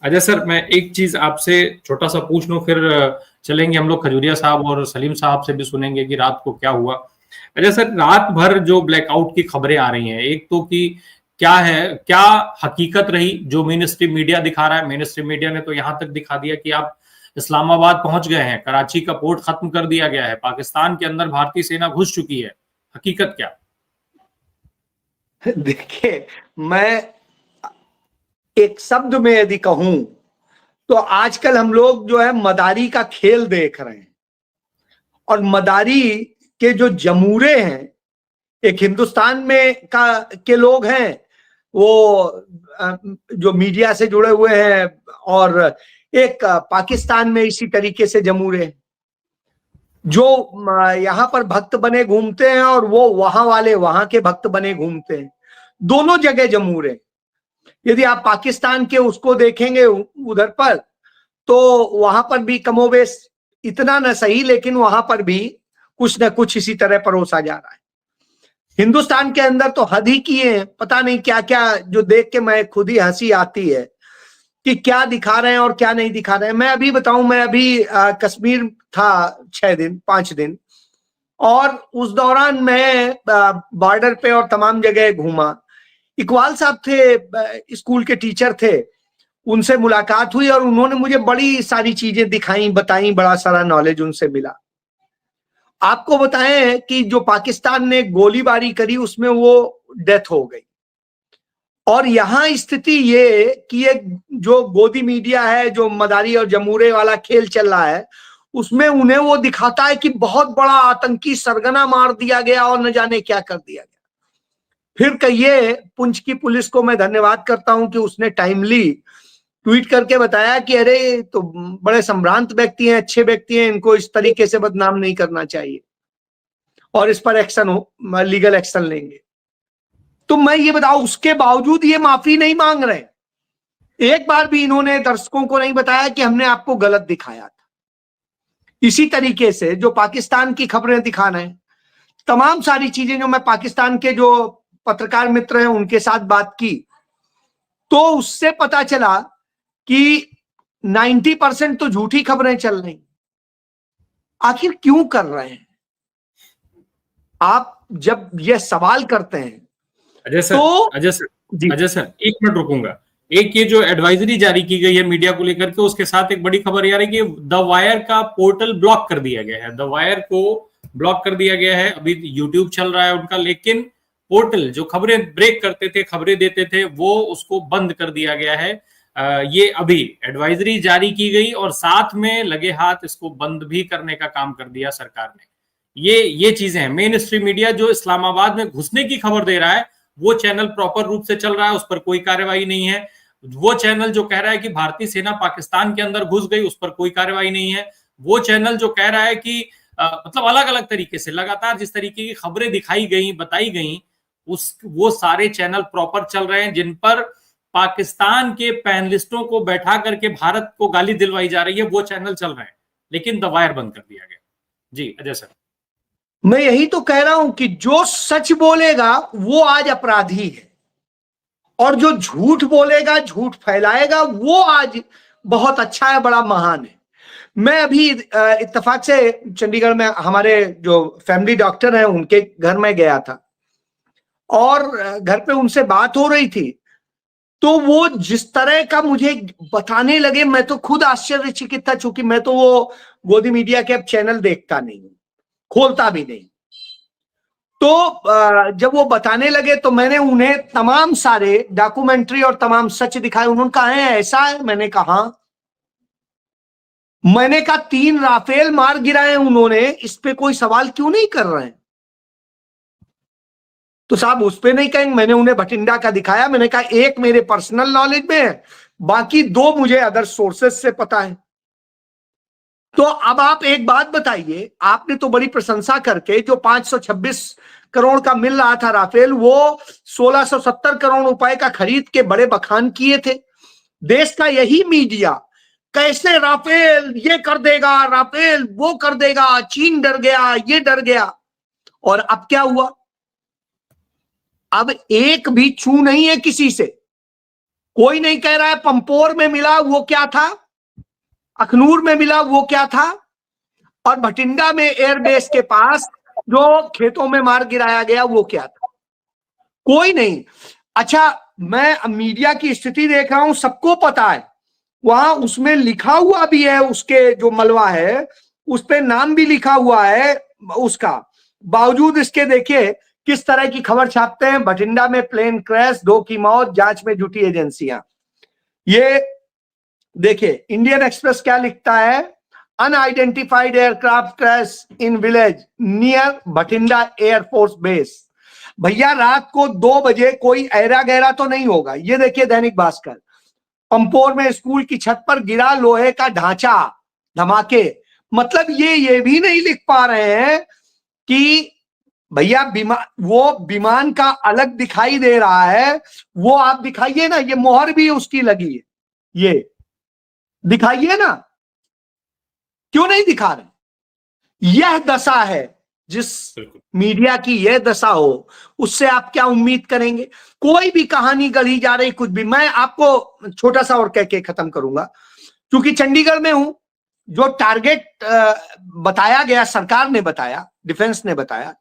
Ajay sir, मैं एक चीज आपसे छोटा सा पूछ लूं, फिर चलेंगे हम लोग खजूरिया साहब और सलीम साहब से भी सुनेंगे कि रात को क्या हुआ। अजय सर, रात भर जो ब्लैकआउट की खबरें आ रही हैं, एक तो कि क्या है, क्या हकीकत रही जो मेन स्ट्रीम मीडिया दिखा रहा है। मेन स्ट्रीम मीडिया ने तो यहां तक दिखा दिया कि आप इस्लामाबाद पहुंच गए हैं, कराची का पोर्ट खत्म कर दिया गया है, पाकिस्तान के अंदर भारतीय सेना घुस चुकी है। हकीकत क्या? देखिए, मैं एक शब्द में यदि कहूं तो आजकल हम लोग जो है मदारी का खेल देख रहे हैं। और मदारी के जो जमूरे हैं, एक हिंदुस्तान में के लोग हैं, वो जो मीडिया से जुड़े हुए हैं, और एक पाकिस्तान में इसी तरीके से जमूरे हैं जो यहाँ पर भक्त बने घूमते हैं, और वो वहां वाले वहां के भक्त बने घूमते हैं। दोनों जगह जमूरे। यदि आप पाकिस्तान के उसको देखेंगे उधर पर, तो वहां पर भी कमोबेश, इतना न सही लेकिन वहां पर भी कुछ न कुछ इसी तरह परोसा जा रहा है। हिंदुस्तान के अंदर तो हद ही किए हैं, पता नहीं क्या क्या, जो देख के मैं खुद ही हंसी आती है कि क्या दिखा रहे हैं और क्या नहीं दिखा रहे हैं। मैं अभी बताऊं, मैं अभी कश्मीर था 6 दिन 5 दिन, और उस दौरान मैं बॉर्डर पे और तमाम जगह घूमा। इकबाल साहब थे, स्कूल के टीचर थे, उनसे मुलाकात हुई और उन्होंने मुझे बड़ी सारी चीजें दिखाई, बताई, बड़ा सारा नॉलेज उनसे मिला। आपको बताएं कि जो पाकिस्तान ने गोलीबारी करी उसमें वो डेथ हो गई। और यहां स्थिति ये कि ये जो गोदी मीडिया है, जो मदारी और जमूरे वाला खेल चल रहा है, उसमें उन्हें वो दिखाता है कि बहुत बड़ा आतंकी सरगना मार दिया गया और न जाने क्या कर दिया गया। फिर कहिए, पुंछ की पुलिस को मैं धन्यवाद करता हूं कि उसने टाइमली ट्वीट करके बताया कि अरे तो बड़े संभ्रांत व्यक्ति हैं, अच्छे व्यक्ति हैं, इनको इस तरीके से बदनाम नहीं करना चाहिए और इस पर एक्शन हो, लीगल एक्शन लेंगे। तो मैं ये बताऊं, उसके बावजूद ये माफी नहीं मांग रहे। एक बार भी इन्होंने दर्शकों को नहीं बताया कि हमने आपको गलत दिखाया था। इसी तरीके से जो पाकिस्तान की खबरें दिखाना है, तमाम सारी चीजें, जो मैं पाकिस्तान के जो पत्रकार मित्र हैं उनके साथ बात की, तो उससे पता चला कि 90% तो झूठी खबरें चल रही। आखिर क्यों कर रहे हैं? आप जब ये सवाल करते हैं अजय सर, तो अजय सर, जी, अजय सर, एक मिनट रुकूंगा। एक ये जो एडवाइजरी जारी की गई है मीडिया को लेकर के, उसके साथ एक बड़ी खबर यार है कि द वायर का पोर्टल ब्लॉक कर दिया गया है। द वायर को ब्लॉक कर दिया गया है। अभी यूट्यूब चल रहा है उनका, लेकिन पोर्टल जो खबरें ब्रेक करते थे, खबरें देते थे, वो उसको बंद कर दिया गया है। ये अभी एडवाइजरी जारी की गई और साथ में लगे हाथ इसको बंद भी करने का काम कर दिया सरकार ने। ये चीजें हैं। मेन स्ट्रीम मीडिया जो इस्लामाबाद में घुसने की खबर दे रहा है, वो चैनल प्रॉपर रूप से चल रहा है, उस पर कोई कार्रवाई नहीं है। वो चैनल जो कह रहा है कि भारतीय सेना पाकिस्तान के अंदर घुस गई, उस पर कोई कार्रवाई नहीं है। वो चैनल जो कह रहा है कि मतलब अलग अलग तरीके से लगातार जिस तरीके की खबरें दिखाई गई, बताई गई, वो सारे चैनल प्रॉपर चल रहे हैं, जिन पर पाकिस्तान के पैनलिस्टों को बैठा करके भारत को गाली दिलवाई जा रही है, वो चैनल चल रहे हैं। लेकिन द वायर बंद कर दिया गया। जी अजय सर, मैं यही तो कह रहा हूं कि जो सच बोलेगा वो आज अपराधी है, और जो झूठ बोलेगा, झूठ फैलाएगा, वो आज बहुत अच्छा है, बड़ा महान है। मैं अभी इत्तेफाक से चंडीगढ़ में हमारे जो फैमिली डॉक्टर हैं उनके घर में गया था, और घर पे उनसे बात हो रही थी, तो वो जिस तरह का मुझे बताने लगे, मैं तो खुद आश्चर्यचकित था, चूंकि मैं तो वो गोदी मीडिया के अब चैनल देखता नहीं हूं, खोलता भी नहीं। तो जब वो बताने लगे तो मैंने उन्हें तमाम सारे डॉक्यूमेंट्री और तमाम सच दिखाए। उन्होंने कहा है ऐसा है? मैंने कहा 3 राफेल मार गिराए उन्होंने, इस पे कोई सवाल क्यों नहीं कर रहे हैं? तो साहब उस पे नहीं कहेंगे। मैंने उन्हें भटिंडा का दिखाया, मैंने कहा एक मेरे पर्सनल नॉलेज में है, बाकी 2 मुझे अदर सोर्सेस से पता है। तो अब आप एक बात बताइए, आपने तो बड़ी प्रशंसा करके जो 526 करोड़ का मिल रहा था राफेल, वो 1670 करोड़ रुपए का खरीद के बड़े बखान किए थे। देश का यही मीडिया कैसे राफेल ये कर देगा, राफेल वो कर देगा, चीन डर गया, ये डर गया। और अब क्या हुआ? अब एक भी छू नहीं है किसी से। कोई नहीं कह रहा है पंपोर में मिला वो क्या था, अखनूर में मिला वो क्या था, और भटिंडा में एयरबेस के पास जो खेतों में मार गिराया गया वो क्या था, कोई नहीं। अच्छा, मैं मीडिया की स्थिति देख रहा हूं, सबको पता है, वहां उसमें लिखा हुआ भी है, उसके जो मलबा है उस पे नाम भी लिखा हुआ है उसका, बावजूद इसके देखिए किस तरह की खबर छापते हैं। भटिंडा में प्लेन क्रैश, 2 की मौत, जांच में जुटी एजेंसियां। ये देखिए इंडियन एक्सप्रेस क्या लिखता है, unidentified aircraft crash in village near Bathinda air force base. भैया रात को 2 बजे कोई ऐरा गहरा तो नहीं होगा। ये देखिए दैनिक भास्कर, पंपोर में स्कूल की छत पर गिरा लोहे का ढांचा, धमाके। मतलब ये भी नहीं लिख पा रहे हैं कि भैया वो विमान का अलग दिखाई दे रहा है, वो आप दिखाइए ना, ये मोहर भी उसकी लगी है, ये दिखाइए ना, क्यों नहीं दिखा रहे। यह दशा है, जिस मीडिया की यह दशा हो उससे आप क्या उम्मीद करेंगे। कोई भी कहानी गढ़ी जा रही, कुछ भी। मैं आपको छोटा सा और कह के खत्म करूंगा, क्योंकि चंडीगढ़ में हूं। जो टारगेट बताया गया, सरकार ने बताया, डिफेंस ने बताया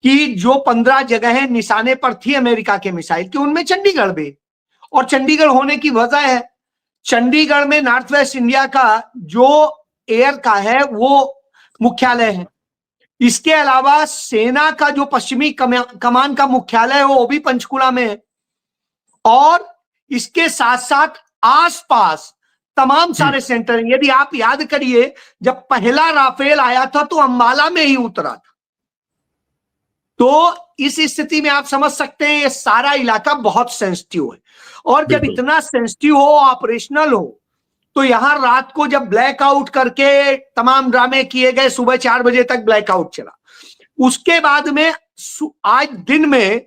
कि जो 15 जगहें निशाने पर थी अमेरिका के मिसाइल की, उनमें चंडीगढ़ भी। और चंडीगढ़ होने की वजह है, चंडीगढ़ में नॉर्थ वेस्ट इंडिया का जो एयर का है वो मुख्यालय है। इसके अलावा सेना का जो पश्चिमी कमान का मुख्यालय है वो भी पंचकुला में है। और इसके साथ साथ आसपास तमाम सारे सेंटर। यदि आप याद करिए, जब पहला राफेल आया था तो अंबाला में ही उतरा था। तो इस स्थिति में आप समझ सकते हैं ये सारा इलाका बहुत सेंसिटिव है। और जब इतना सेंसिटिव हो, ऑपरेशनल हो, तो यहां रात को जब ब्लैकआउट करके तमाम ड्रामे किए गए, सुबह 4 बजे तक ब्लैकआउट चला। उसके बाद में आज दिन में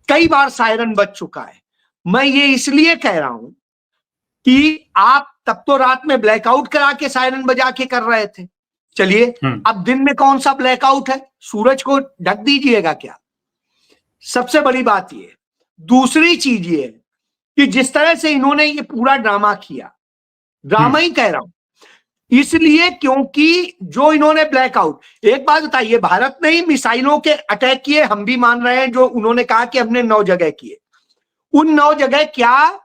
कई बार सायरन बज चुका है। मैं ये इसलिए कह रहा हूं कि आप तब तो रात में ब्लैकआउट करा के सायरन बजा के कर रहे थे, चलिए अब दिन में कौन सा ब्लैकआउट है, सूरज को ढक दीजिएगा क्या। सबसे बड़ी बात ये। दूसरी चीज ये कि जिस तरह से इन्होंने ये पूरा ड्रामा किया, ड्रामा ही कह रहा हूं इसलिए क्योंकि जो इन्होंने ब्लैकआउट, एक बात बताइए, भारत ने ही मिसाइलों के अटैक किए, हम भी मान रहे हैं। जो उन्होंने कहा कि हमने 9 जगह किए, उन 9 जगह क्या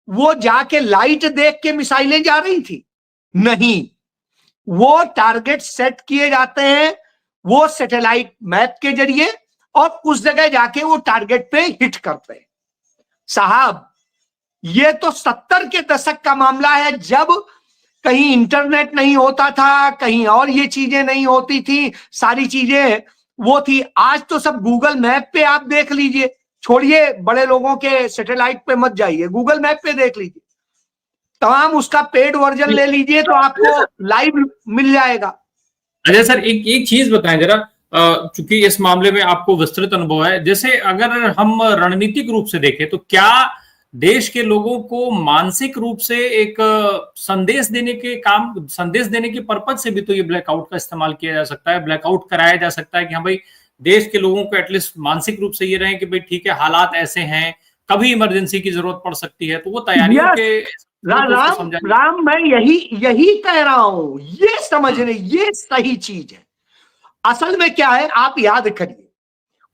वो जाके लाइट देख के मिसाइलें जा रही थी? नहीं, वो टारगेट सेट किए जाते हैं वो सैटेलाइट मैप के जरिए, और उस जगह जाके वो टारगेट पे हिट करते हैं। साहब ये तो 70 के दशक का मामला है, जब कहीं इंटरनेट नहीं होता था, कहीं और ये चीजें नहीं होती थी, सारी चीजें वो थी। आज तो सब गूगल मैप पे आप देख लीजिए, छोड़िए बड़े लोगों के सैटेलाइट पे मत जाइए, गूगल मैप पे देख लीजिए, तमाम उसका पेड वर्जन ले लीजिए तो आपको लाइव मिल जाएगा। अजय सर, एक चीज बताएं जरा, चूंकि इस मामले में आपको विस्तृत अनुभव है, जैसे अगर हम रणनीतिक रूप से देखें तो क्या देश के लोगों को मानसिक रूप से एक संदेश देने के पर्पज से भी तो ये ब्लैकआउट का इस्तेमाल किया जा सकता है, ब्लैकआउट कराया जा सकता है कि हाँ भाई देश के लोगों को एटलीस्ट मानसिक रूप से ये रहे कि भाई ठीक है, हालात ऐसे हैं, कभी इमरजेंसी की जरूरत पड़ सकती है, तो वो तैयारियों के राम मैं यही कह रहा हूं, ये समझने, ये सही चीज है। असल में क्या है, आप याद करिए,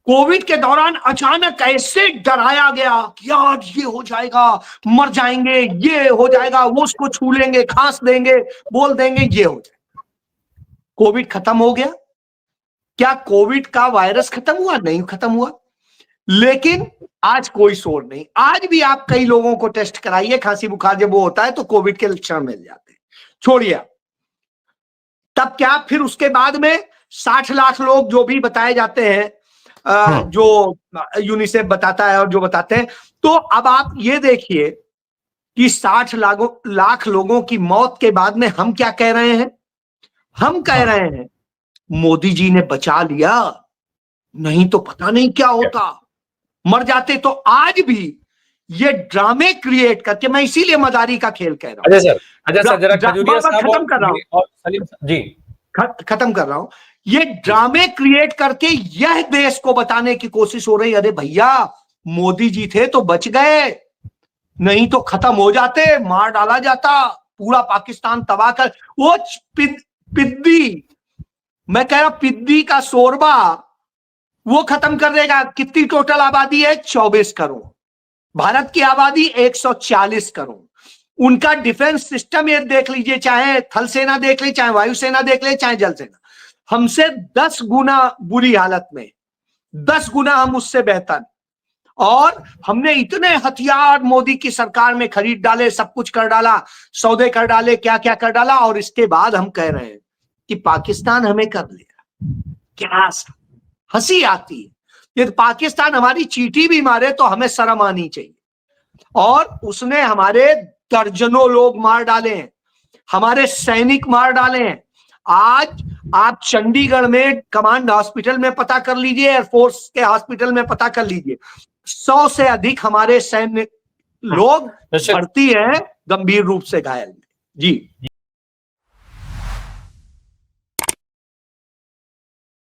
कोविड के दौरान अचानक ऐसे डराया गया कि यार ये हो जाएगा, मर जाएंगे, ये हो जाएगा, वो उसको छू लेंगे, खांस देंगे, बोल देंगे, ये हो जाएगा। कोविड खत्म हो गया क्या? कोविड का वायरस खत्म हुआ? नहीं खत्म हुआ। लेकिन आज कोई शोर नहीं। आज भी आप कई लोगों को टेस्ट कराइए, खांसी बुखार जब वो होता है तो कोविड के लक्षण मिल जाते हैं, छोड़िए। तब क्या फिर उसके बाद में 60 लाख लोग जो भी बताए जाते हैं, जो यूनिसेफ बताता है और जो बताते हैं, तो अब आप ये देखिए कि 60 लाख लोगों की मौत के बाद में हम क्या कह रहे हैं? हम कह रहे हैं मोदी जी ने बचा लिया, नहीं तो पता नहीं क्या होता, मर जाते। तो आज भी ये ड्रामे क्रिएट करके, मैं इसीलिए मदारी का खेल कह रहा हूं। अजय सर जरा खत्म कर रहा हूं जी, खत्म कर रहा हूं। ये ड्रामे क्रिएट करके यह देश को बताने की कोशिश हो रही है, अरे भैया मोदी जी थे तो बच गए, नहीं तो खत्म हो जाते, मार डाला जाता, पूरा पाकिस्तान तबाह कर। वो पिद्दी, मैं कह रहा पिद्दी का शोरबा वो खत्म कर देगा। कितनी टोटल आबादी है? 24 करोड़। भारत की आबादी 140 करोड़। उनका डिफेंस सिस्टम ये देख लीजिए, चाहे थल सेना देख ले, चाहे वायुसेना देख ले, चाहे जल सेना, हमसे 10 गुना बुरी हालत में, 10 गुना हम उससे बेहतर। और हमने इतने हथियार मोदी की सरकार में खरीद डाले, सब कुछ कर डाला, सौदे कर डाले, क्या क्या कर डाला, और इसके बाद हम कह रहे हैं कि पाकिस्तान हमें कर लेगा। क्या हंसी आती है। यदि पाकिस्तान हमारी चींटी भी मारे तो हमें शर्म आनी चाहिए। और उसने हमारे दर्जनों लोग मार डाले हैं, हमारे सैनिक मार डाले हैं। आज आप चंडीगढ़ में कमांड हॉस्पिटल में पता कर लीजिए, एयरफोर्स के हॉस्पिटल में पता कर लीजिए, 100 से अधिक हमारे सैन्य लोग भर्ती हैं, गंभीर रूप से घायल। जी।